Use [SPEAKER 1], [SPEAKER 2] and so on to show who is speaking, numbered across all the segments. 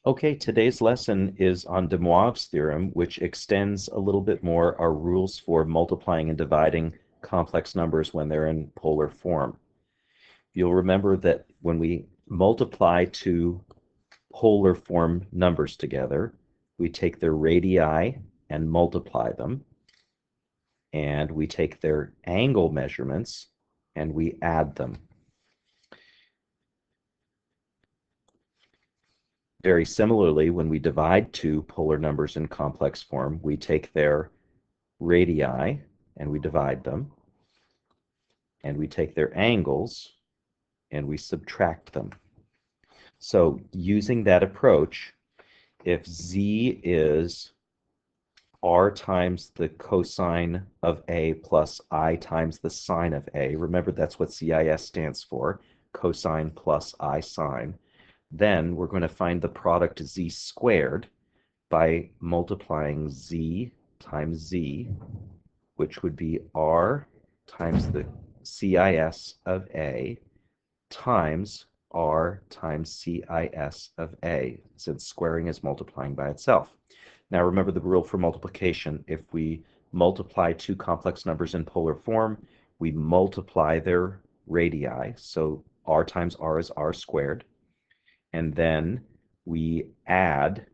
[SPEAKER 1] Okay, today's lesson is on DeMoivre's theorem, which extends a little bit more our rules for multiplying and dividing complex numbers when they're in polar form. You'll remember that when we multiply two polar form numbers together, we take their radii and multiply them, and we take their angle measurements and we add them. Very similarly, when we divide two polar numbers in complex form, we take their radii and we divide them, and we take their angles and we subtract them. So using that approach, if z is r times the cosine of a plus I times the sine of a, remember that's what CIS stands for, cosine plus I sine, then we're going to find the product z squared by multiplying z times z, which would be r times the CIS of a times r times CIS of a, since squaring is multiplying by itself. Now remember the rule for multiplication. If we multiply two complex numbers in polar form, we multiply their radii, so r times r is r squared, and then we add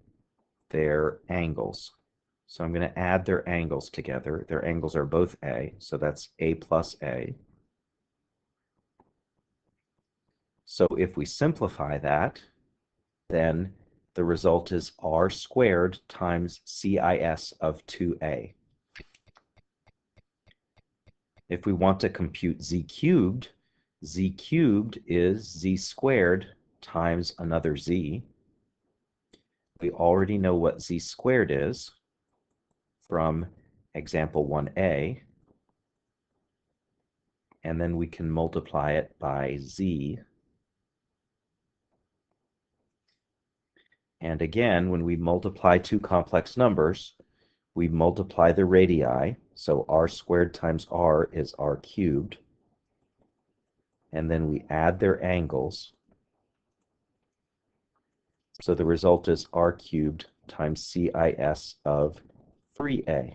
[SPEAKER 1] their angles. So I'm going to add their angles together. Their angles are both a, so that's a plus a. So if we simplify that, then the result is r squared times CIS of 2a. If we want to compute z cubed is z squared times another z. We already know what z squared is from example 1a, and then we can multiply it by z. And again, when we multiply two complex numbers, we multiply the radii, so r squared times r is r cubed, and then we add their angles, so the result is r cubed times CIS of 3a.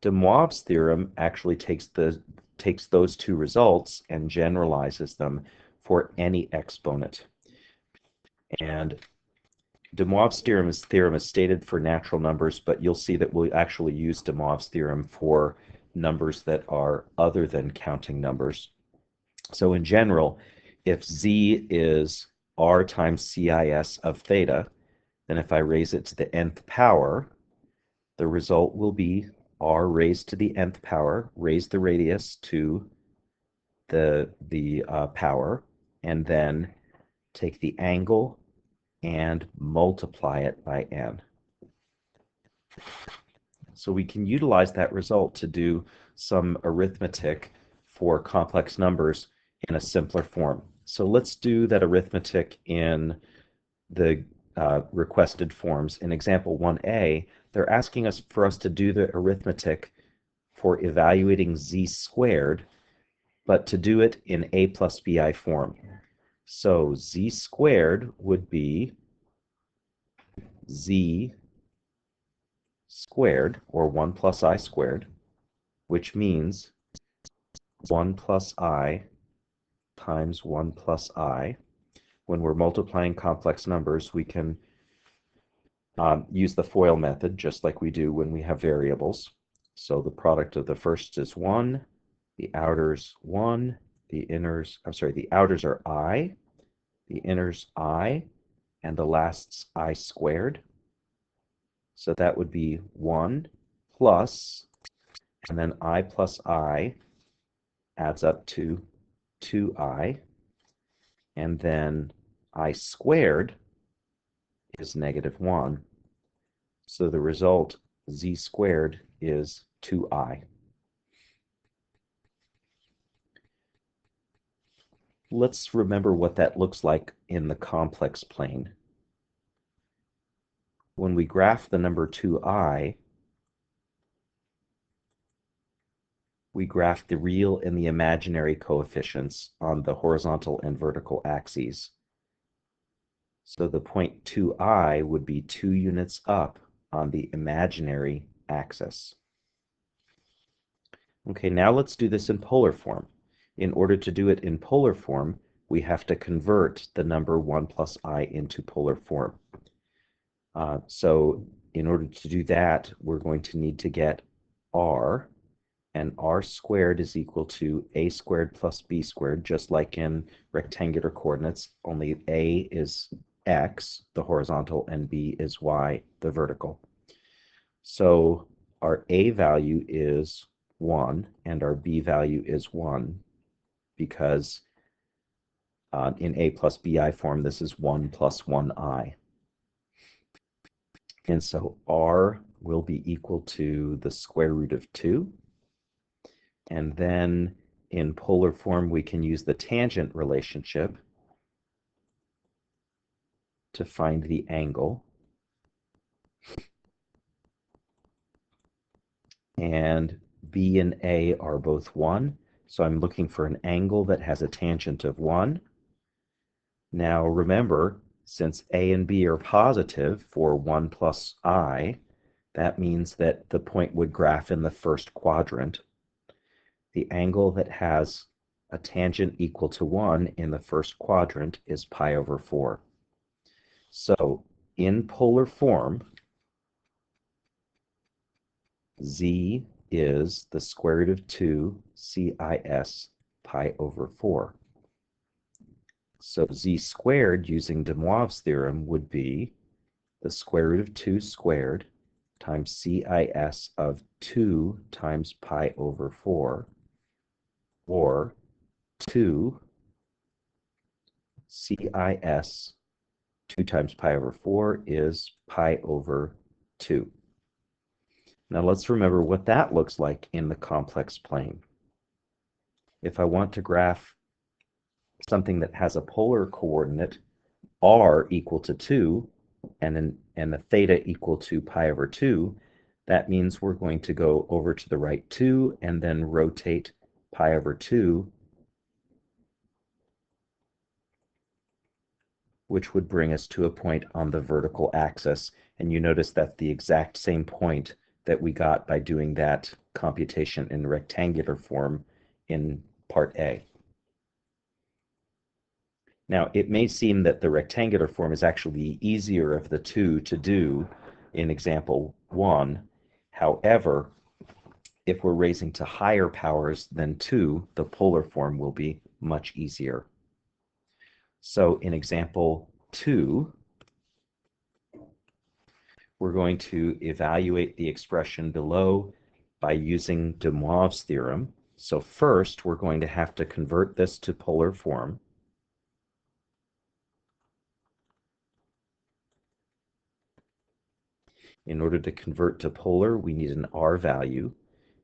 [SPEAKER 1] DeMoivre's theorem actually takes those two results and generalizes them for any exponent. And DeMoivre's theorem is stated for natural numbers, but you'll see that we'll actually use DeMoivre's theorem for numbers that are other than counting numbers. So in general, if z is r times CIS of theta, then if I raise it to the nth power, the result will be r raised to the nth power, raise the radius to the power, and then take the angle and multiply it by n. So we can utilize that result to do some arithmetic for complex numbers in a simpler form. So let's do that arithmetic in the requested forms. In example 1a, they're asking us for us to do the arithmetic for evaluating z squared, but to do it in a plus bi form. So z squared would be z squared, or 1 plus I squared, which means 1 plus I times 1 plus I. When we're multiplying complex numbers, we can use the FOIL method just like we do when we have variables. So the product of the first is 1, the outers 1, the outers are I, the inners I, and the last's I squared. So that would be 1 plus, and then I plus I adds up to 2I, and then I squared is negative 1. So the result, z squared, is 2I. Let's remember what that looks like in the complex plane. When we graph the number 2I, we graph the real and the imaginary coefficients on the horizontal and vertical axes. So the point 2i would be 2 units up on the imaginary axis. Okay, now let's do this in polar form. In order to do it in polar form, we have to convert the number 1 plus I into polar form. So in order to do that, we're going to need to get r, and r squared is equal to a squared plus b squared, just like in rectangular coordinates, only a is x, the horizontal, and b is y, the vertical. So our a value is 1, and our b value is 1, because in a plus bi form, this is 1 plus 1i. And so r will be equal to the square root of 2. And then in polar form, we can use the tangent relationship to find the angle. And b and a are both 1. So I'm looking for an angle that has a tangent of 1. Now remember, since a and b are positive for 1 plus I, that means that the point would graph in the first quadrant. The angle that has a tangent equal to 1 in the first quadrant is pi over 4. So in polar form, z is the square root of 2 cis pi over 4. So z squared using DeMoivre's theorem would be the square root of 2 squared times cis of 2 times pi over 4, or 2 cis 2 times pi over 4 is pi over 2. Now let's remember what that looks like in the complex plane. If I want to graph something that has a polar coordinate r equal to 2 and the theta equal to pi over 2, that means we're going to go over to the right 2 and then rotate pi over 2, which would bring us to a point on the vertical axis. And you notice that's the exact same point that we got by doing that computation in rectangular form in part A. Now, it may seem that the rectangular form is actually the easier of the two to do in example 1. However, if we're raising to higher powers than 2, the polar form will be much easier. So in example 2, we're going to evaluate the expression below by using DeMoivre's theorem. So first, we're going to have to convert this to polar form. In order to convert to polar, we need an r value,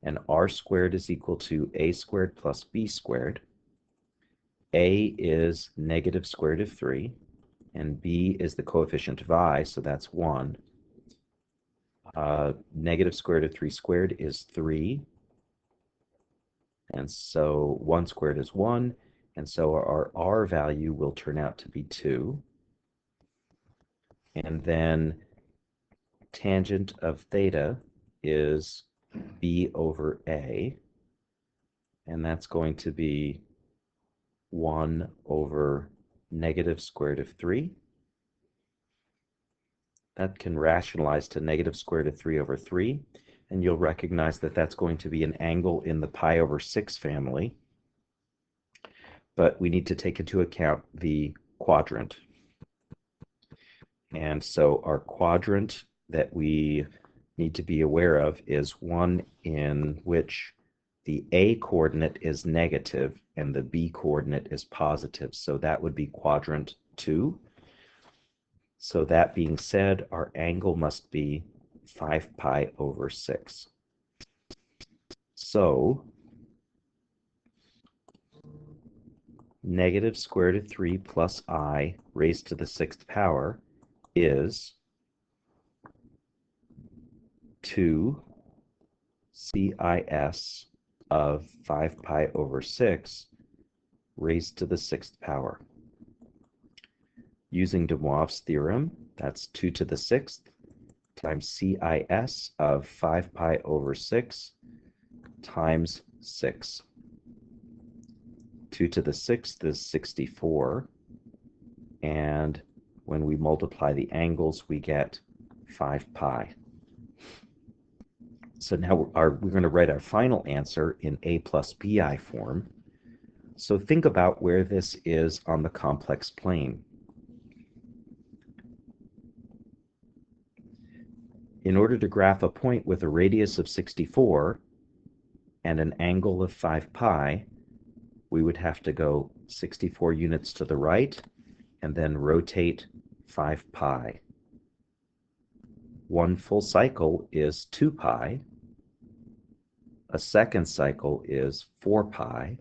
[SPEAKER 1] and r squared is equal to a squared plus b squared. A is negative square root of 3, and b is the coefficient of I, so that's 1. Negative square root of 3 squared is 3, and so 1 squared is 1, and so our r value will turn out to be 2. And then tangent of theta is b over a, and that's going to be 1 over negative square root of 3. That can rationalize to negative square root of 3 over 3, and you'll recognize that that's going to be an angle in the pi over 6 family, but we need to take into account the quadrant. And so our quadrant that we need to be aware of is one in which the a coordinate is negative and the b coordinate is positive. So that would be quadrant 2. So that being said, our angle must be 5 pi over 6. So negative square root of 3 plus I raised to the 6th power is 2 cis of 5 pi over 6 raised to the 6th power. Using DeMoivre's theorem, that's 2 to the 6th times CIS of 5 pi over 6 times 6. 2 to the 6th is 64, and when we multiply the angles, we get 5 pi. So now we're going to write our final answer in a plus bi form. So think about where this is on the complex plane. In order to graph a point with a radius of 64 and an angle of 5 pi, we would have to go 64 units to the right and then rotate 5 pi. One full cycle is 2 pi. A second cycle is 4 pi.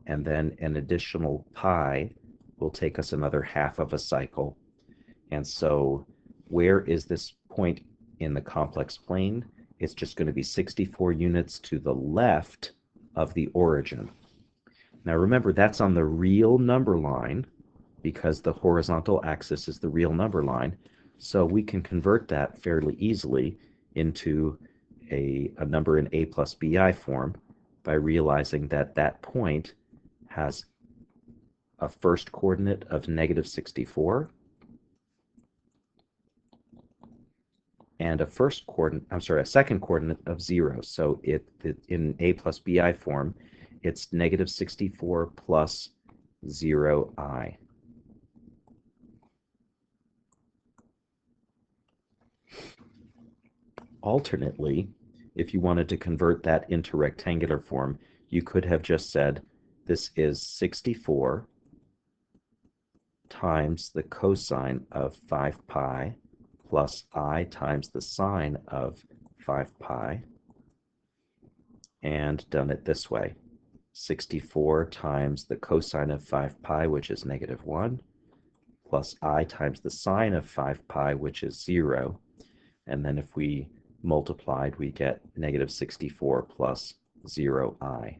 [SPEAKER 1] And then an additional pi will take us another half of a cycle. And so where is this point in the complex plane? It's just going to be 64 units to the left of the origin. Now remember, that's on the real number line because the horizontal axis is the real number line. So we can convert that fairly easily into a number in a plus bi form by realizing that that point has a first coordinate of -64 and a second coordinate of 0. So in a plus bi form, it's -64 plus 0i. Alternately, if you wanted to convert that into rectangular form, you could have just said this is 64 times the cosine of 5 pi plus I times the sine of 5 pi, and done it this way. 64 times the cosine of 5 pi, which is -1, plus I times the sine of 5 pi, which is 0. And then if we multiplied, we get -64 plus 0i.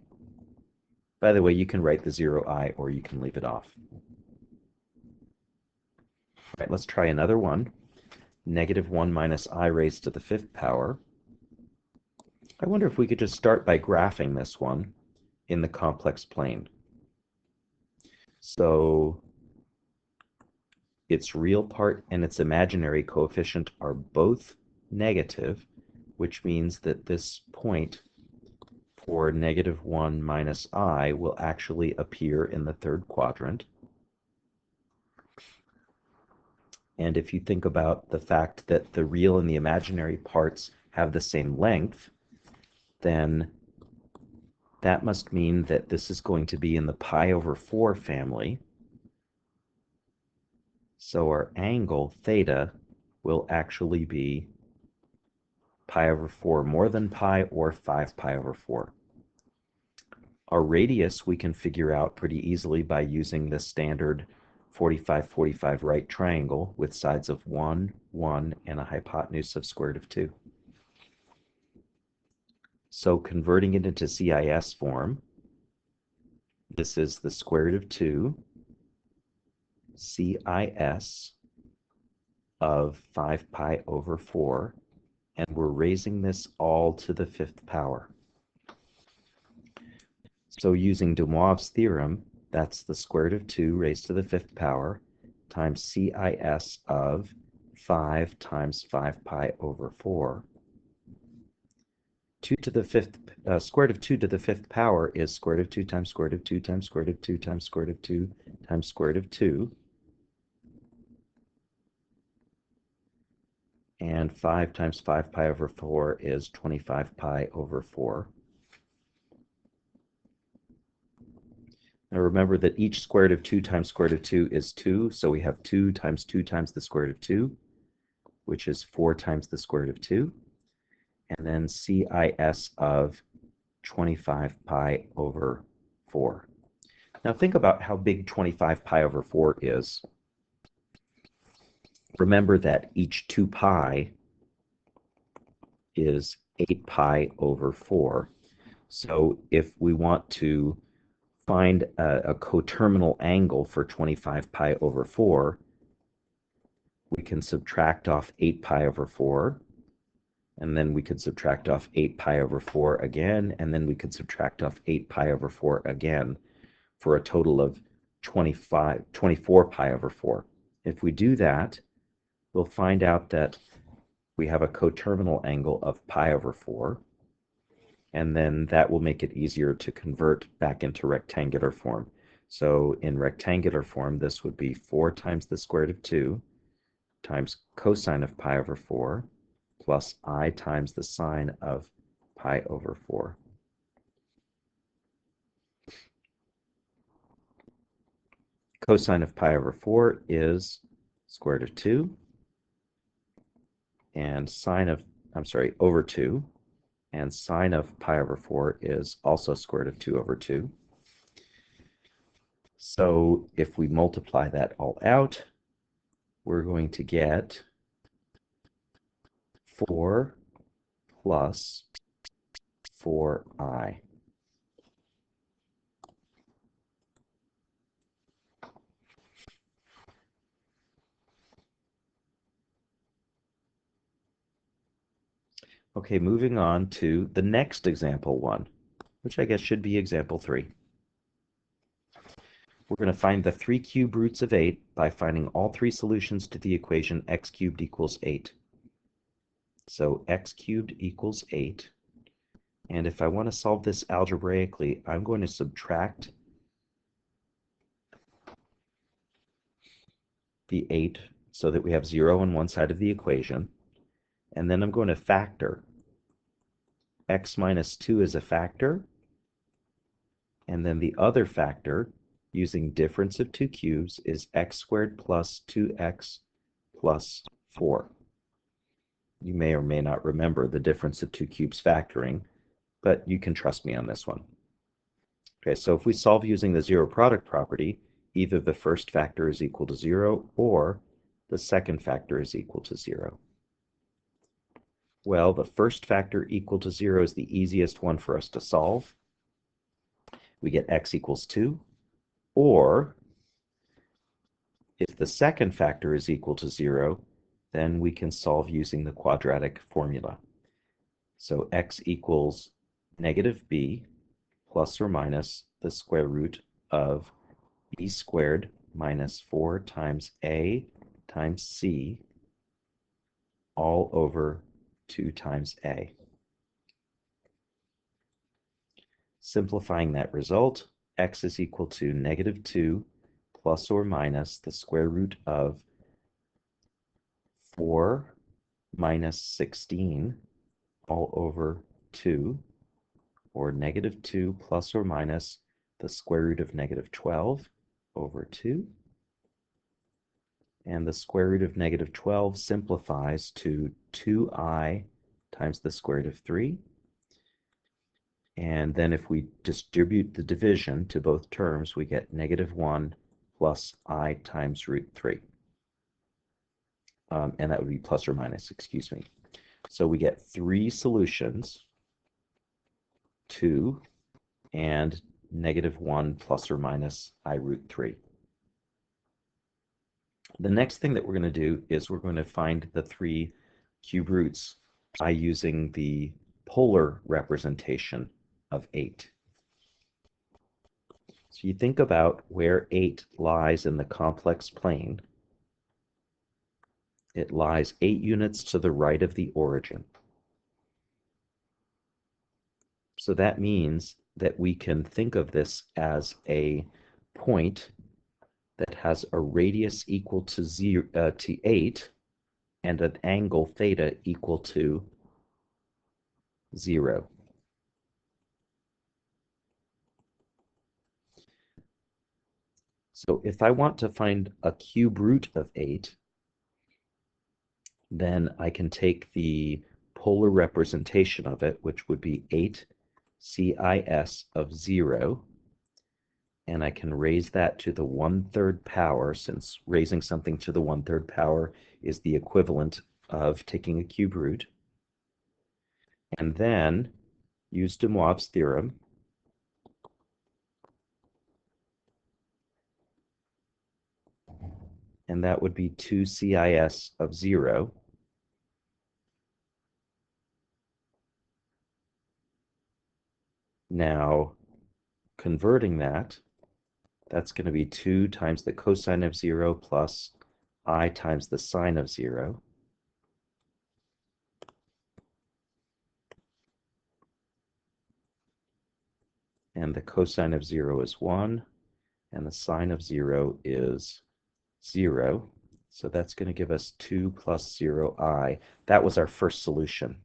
[SPEAKER 1] By the way, you can write the 0i or you can leave it off. All right, let's try another one. -1 minus I raised to the 5th power. I wonder if we could just start by graphing this one in the complex plane. So its real part and its imaginary coefficient are both negative, which means that this point for -1 minus I will actually appear in the third quadrant. And if you think about the fact that the real and the imaginary parts have the same length, then that must mean that this is going to be in the pi over 4 family. So our angle, theta, will actually be pi over 4 more than pi or 5 pi over 4. Our radius we can figure out pretty easily by using the standard 45-45 right triangle with sides of 1, 1, and a hypotenuse of square root of 2. So converting it into CIS form, this is the square root of 2 CIS of 5 pi over 4, and we're raising this all to the 5th power. So using DeMoivre's theorem, that's the square root of 2 raised to the 5th power times CIS of 5 times 5 pi over 4. 2 to the 5th, square root of 2 to the 5th power is square root of 2 times square root of 2 times square root of 2 times square root of 2 times square root of 2. And 5 times 5 pi over 4 is 25 pi over 4. Now remember that each square root of 2 times square root of 2 is 2, so we have 2 times the square root of 2, which is 4 times the square root of 2, and then CIS of 25 pi over 4. Now think about how big 25 pi over 4 is. Remember that each 2 pi is 8 pi over 4. So if we want to find a coterminal angle for 25 pi over 4, we can subtract off 8 pi over 4, and then we could subtract off 8 pi over 4 again, and then we could subtract off 8 pi over 4 again, for a total of 24 pi over 4. If we do that, we'll find out that we have a coterminal angle of pi over 4, and then that will make it easier to convert back into rectangular form. So in rectangular form, this would be 4 times the square root of 2 times cosine of pi over 4 plus I times the sine of pi over 4. Cosine of pi over 4 is square root of 2, and sine of, over 2, and sine of pi over 4 is also square root of 2 over 2. So if we multiply that all out, we're going to get 4 plus 4i. Okay, moving on to the next example 1, which I guess should be example 3. We're going to find the 3 cube roots of 8 by finding all 3 solutions to the equation x cubed equals 8. So x cubed equals 8. And if I want to solve this algebraically, I'm going to subtract the 8 so that we have 0 on one side of the equation. And then I'm going to factor. X minus 2 is a factor. And then the other factor, using difference of 2 cubes, is x squared plus 2x plus 4. You may or may not remember the difference of 2 cubes factoring, but you can trust me on this one. Okay, so if we solve using the zero product property, either the first factor is equal to 0 or the second factor is equal to 0. Well, the first factor equal to 0 is the easiest one for us to solve. We get x equals 2. Or if the second factor is equal to 0, then we can solve using the quadratic formula. So x equals negative b plus or minus the square root of b squared minus 4 times a times c all over 2 times a. Simplifying that result, x is equal to negative 2 plus or minus the square root of 4 minus 16 all over 2, or negative 2 plus or minus the square root of negative 12 over 2. And the square root of negative 12 simplifies to 2i times the square root of 3. And then if we distribute the division to both terms, we get negative 1 plus I times root 3. And that would be plus or minus, excuse me. So we get 3 solutions, 2 and negative 1 plus or minus I root 3. The next thing that we're going to do is we're going to find the 3 cube roots by using the polar representation of 8. So you think about where 8 lies in the complex plane. It lies 8 units to the right of the origin. So that means that we can think of this as a point that has a radius equal to 8 and an angle theta equal to 0. So if I want to find a cube root of 8, then I can take the polar representation of it, which would be 8 CIS of 0, and I can raise that to the 1/3 power, since raising something to the 1/3 power is the equivalent of taking a cube root, and then use DeMoivre's theorem and that would be 2 CIS of 0. Now, converting that, that's going to be 2 times the cosine of 0 plus I times the sine of 0. And the cosine of 0 is 1, and the sine of 0 is 0. So that's going to give us 2 plus 0i. That was our first solution.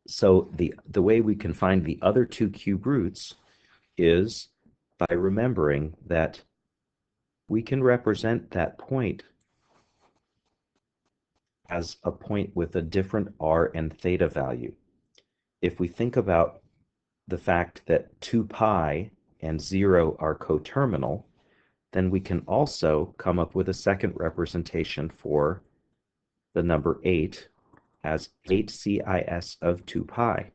[SPEAKER 1] So the way we can find the other two cube roots is by remembering that we can represent that point as a point with a different r and theta value. If we think about the fact that 2 pi and 0 are coterminal, then we can also come up with a second representation for the number 8 as 8 CIS of 2 pi.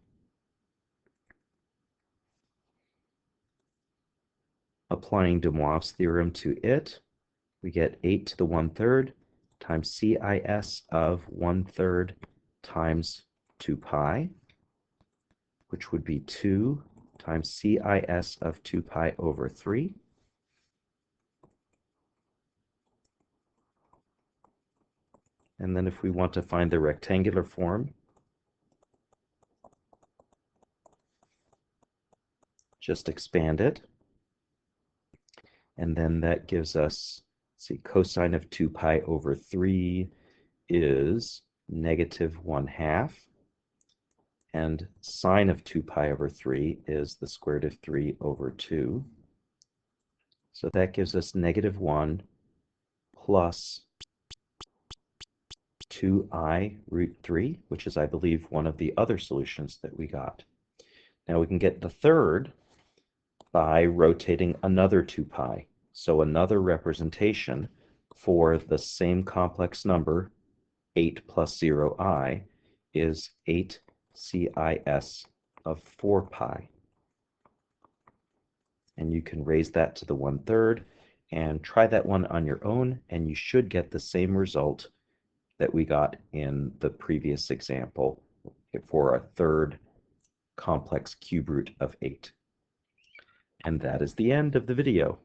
[SPEAKER 1] Applying DeMoivre's theorem to it, we get 8 to the 1/3 times CIS of 1/3 times 2 pi, which would be 2 times CIS of 2 pi over 3. And then if we want to find the rectangular form, just expand it. And then that gives us, see, cosine of 2 pi over 3 is -1/2. And sine of 2 pi over 3 is the square root of 3 over 2. So that gives us -1 plus 2i root 3, which is, I believe, one of the other solutions that we got. Now we can get the third by rotating another 2 pi. So another representation for the same complex number, 8 plus 0i, is 8 CIS of 4 pi. And you can raise that to the 1/3 and try that one on your own, and you should get the same result that we got in the previous example for a third complex cube root of 8. And that is the end of the video.